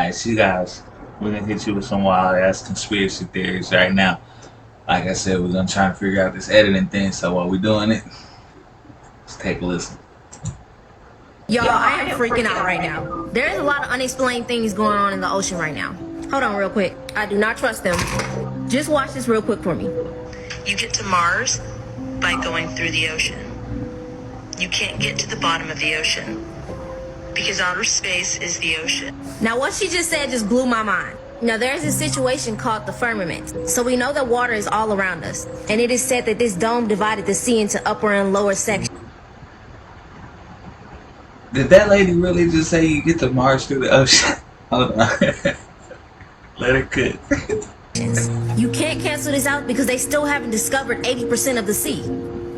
Alright, so you guys, we're gonna hit you with some wild ass conspiracy theories right now. Like I said, we're gonna try to figure out this editing thing, so while we're doing it, let's take a listen. Y'all, I am freaking out right now. There is a lot of unexplained things going on in the ocean right now. Hold on real quick. I do not trust them. Just watch this real quick for me. You get to Mars by going through the ocean. You can't get to the bottom of the ocean because outer space is the ocean. Now, what she just said just blew my mind. Now, there's a situation called the firmament. So we know that water is all around us. And it is said that this dome divided the sea into upper and lower sections. Did that lady really just say you get to Mars through the ocean? Hold on. Let her cook. You can't cancel this out because they still haven't discovered 80% of the sea.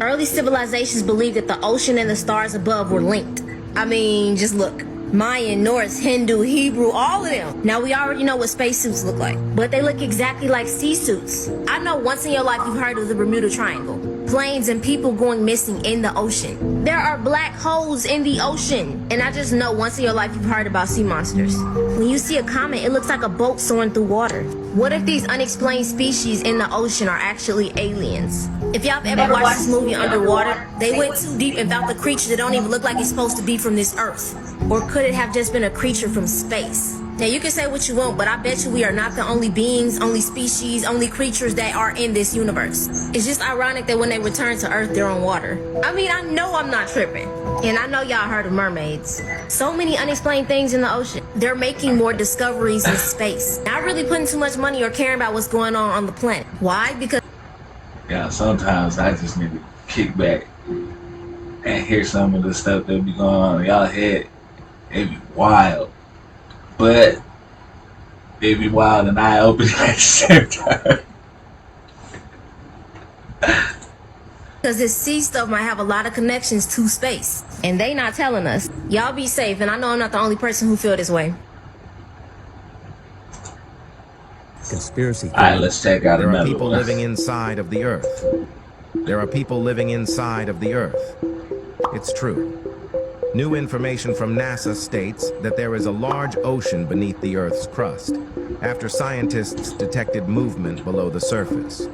Early civilizations believed that the ocean and the stars above were linked. I mean, just look. Mayan, Norse, Hindu, Hebrew, all of them. Now, we already know what spacesuits look like, but they look exactly like sea suits. I know once in your life you've heard of the Bermuda Triangle. Planes and people going missing in the ocean. There are black holes in the ocean. And I just know once in your life you've heard about sea monsters. When you see a comet, it looks like a boat soaring through water. What if these unexplained species in the ocean are actually aliens? If y'all have ever watched this movie Underwater, they went too deep and found the creature that don't even look like it's supposed to be from this earth. Or could it have just been a creature from space? Now, you can say what you want, but I bet you we are not the only beings, only species, only creatures that are in this universe. It's just ironic that when they return to Earth, they're on water. I mean, I know I'm not tripping. And I know y'all heard of mermaids. So many unexplained things in the ocean. They're making more discoveries in space. Not really putting too much money or caring about what's going on the planet. Why? Because... Yeah, sometimes I just need to kick back and hear some of the stuff that be going on in y'all head. It'd be wild. But it'd be wild and eye-opening at the same time. Because this sea stuff might have a lot of connections to space. And they not telling us. Y'all be safe, and I know I'm not the only person who feel this way. Conspiracy theory. Alright, let's check out There are another people one. living inside of the Earth. There are people living inside of the Earth. It's true. New information from NASA states that there is a large ocean beneath the Earth's crust, after scientists detected movement below the surface.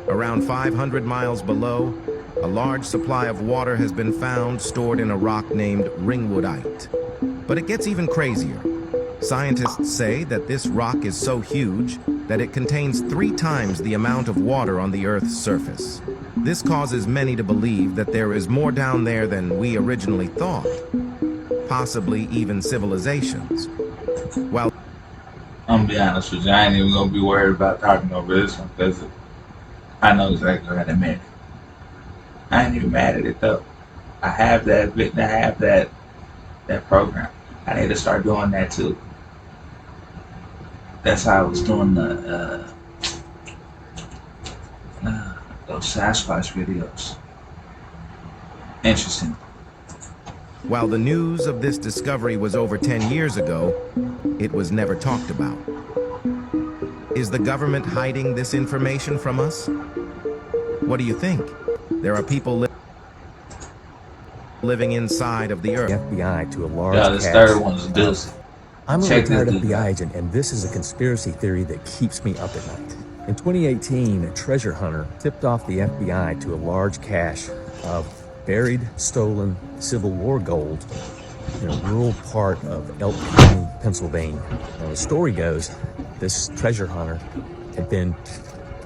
Around 500 miles below, a large supply of water has been found stored in a rock named ringwoodite. But it gets even crazier. Scientists say that this rock is so huge that it contains 3 times the amount of water on the Earth's surface. This causes many to believe that there is more down there than we originally thought, possibly even civilizations. While I'm gonna be honest with you, I ain't even gonna be worried about talking over this one because I know exactly what I meant. I ain't even mad at it though. I have that program. I need to start doing that too. That's how I was doing those Sasquatch videos. Interesting. While the news of this discovery was over 10 years ago, it was never talked about. Is the government hiding this information from us? What do you think? There are people living inside of the Earth. FBI to a large Yeah, this cache third one's of- deuce. I'm a Check retired this dude FBI out. agent, and this is a conspiracy theory that keeps me up at night. In 2018, a treasure hunter tipped off the FBI to a large cache of buried, stolen Civil War gold in a rural part of Elk County, Pennsylvania. Now, the story goes, this treasure hunter had been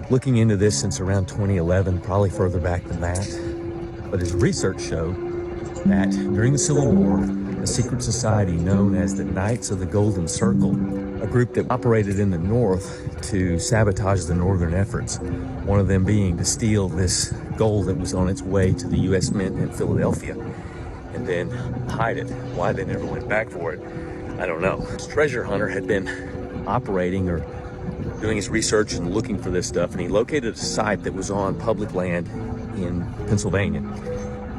looking into this since around 2011, probably further back than that. But his research showed that during the Civil War, a secret society known as the Knights of the Golden Circle, a group that operated in the North to sabotage the Northern efforts, one of them being to steal this gold that was on its way to the U.S. Mint in Philadelphia and then hide it. Why they never went back for it, I don't know. This treasure hunter had been operating or doing his research and looking for this stuff, and he located a site that was on public land in Pennsylvania.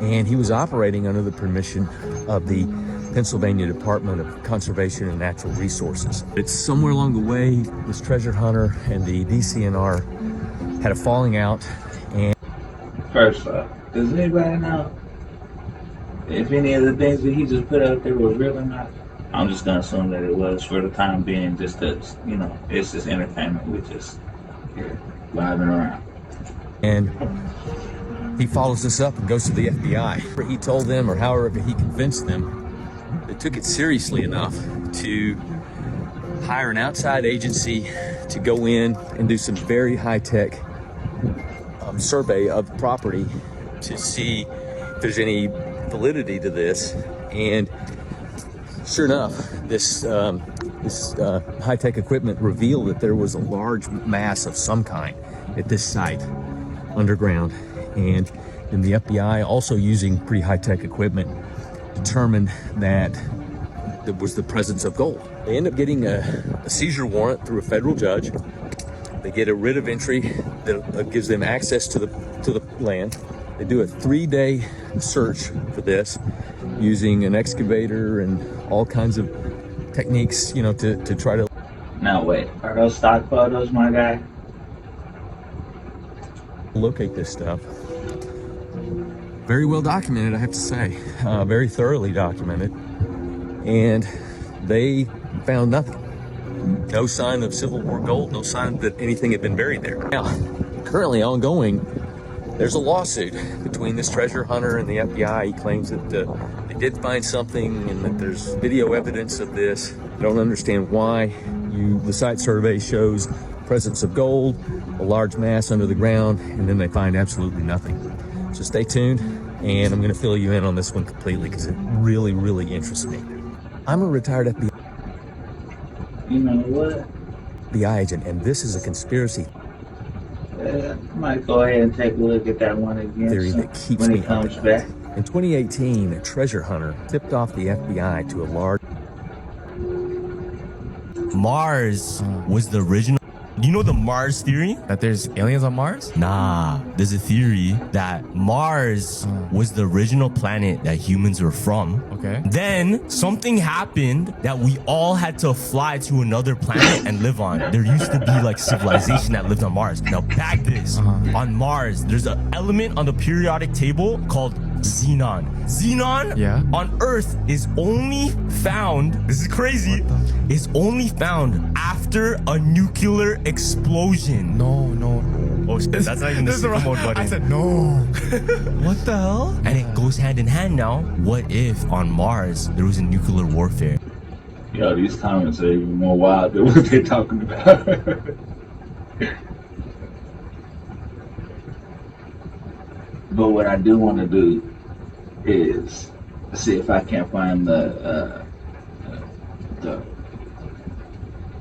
And he was operating under the permission of the Pennsylvania Department of Conservation and Natural Resources. It's somewhere along the way, this treasure hunter and the DCNR had a falling out. And First off, does anybody know if any of the things that he just put out there were real or not? I'm just gonna assume that it was for the time being, just that, it's just entertainment. We just here vibing around. And he follows this up and goes to the FBI. He told them, or however he convinced them, they took it seriously enough to hire an outside agency to go in and do some very high-tech survey of the property to see if there's any validity to this. And sure enough, this high-tech equipment revealed that there was a large mass of some kind at this site underground. And then the FBI, also using pretty high-tech equipment, determined that there was the presence of gold. They end up getting a seizure warrant through a federal judge. They get a writ of entry that gives them access to the land. They do a 3-day search for this using an excavator and all kinds of techniques, to try to... Now wait, are those stock photos, my guy? locate this stuff. Very well documented, I have to say. Very thoroughly documented. And they found nothing. No sign of Civil War gold, no sign that anything had been buried there. Now, currently ongoing, there's a lawsuit between this treasure hunter and the FBI. He claims that they did find something and that there's video evidence of this. I don't understand why. The site survey shows presence of gold, a large mass under the ground, and then they find absolutely nothing. So stay tuned, and I'm going to fill you in on this one completely because it really, really interests me. I'm a retired FBI You know what? agent, and this is a conspiracy I might go ahead and take a look at that one again theory that keeps when me it up comes at night. back. In 2018, a treasure hunter tipped off the FBI to a large... Mars was the original. Do you know the Mars theory? That there's aliens on Mars? Nah, there's a theory that Mars was the original planet that humans were from. Okay. Then something happened that we all had to fly to another planet and live on. There used to be like civilization that lived on Mars. Now back this. On Mars, there's an element on the periodic table called xenon. Xenon on Earth is only found, this is crazy, is only found after a nuclear explosion. No. Oh shit, that's not even the super mode button. I said no. What the hell? And it goes hand in hand now. What if on Mars there was a nuclear warfare? Yo, these comments are even more wild than what they're talking about. But what I do want to do is see if I can find the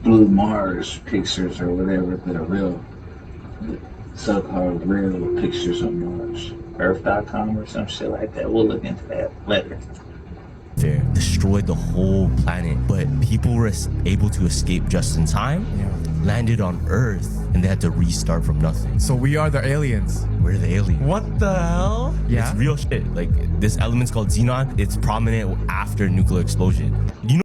Blue Mars pictures or whatever, the so-called real pictures of Mars. Earth.com or some shit like that. We'll look into that later. Destroyed the whole planet, but people were able to escape just in time, landed on Earth, and they had to restart from nothing. So we are the aliens. We're the aliens. What the hell? Yeah. It's real shit. Like, this element's called xenon. It's prominent after nuclear explosion. You know